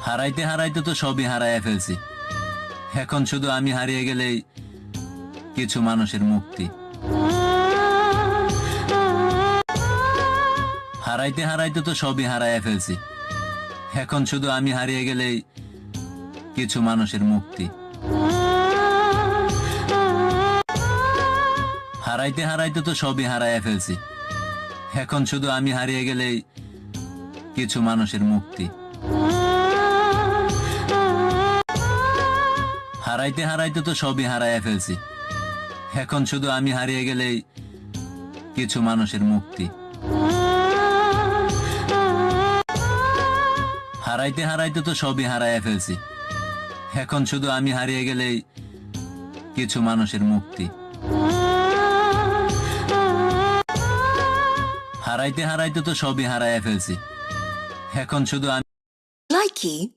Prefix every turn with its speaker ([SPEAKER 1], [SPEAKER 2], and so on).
[SPEAKER 1] হারাইতে হারাইতে তো সবই হারাইয়া ফেলছি। এখন শুধু আমি হারিয়ে গেলেই কিছু মানুষের মুক্তি। হারাইতে হারাইতে তো সবই হারাইয়া ফেলছি। এখন শুধু আমি হারিয়ে গেলেই কিছু মানুষের মুক্তি। হারাইতে হারাইতে তো সবই হারাইয়া ফেলছি। এখন শুধু আমি হারিয়ে গেলেই কিছু মানুষের মুক্তি। হারাইতে হারাইতে তো সবই হারাইয়া ফেলছি। এখন শুধু আমি হারিয়ে গেলেই কিছু মানুষের মুক্তি। হারাইতে হারাইতে তো সবই হারাইয়া ফেলছি। এখন শুধু আমি হারিয়ে গেলেই কিছু মানুষের মুক্তি। হারাইতে হারাইতে তো সবই হারাইয়া ফেলছি। এখন শুধু আমি
[SPEAKER 2] Likey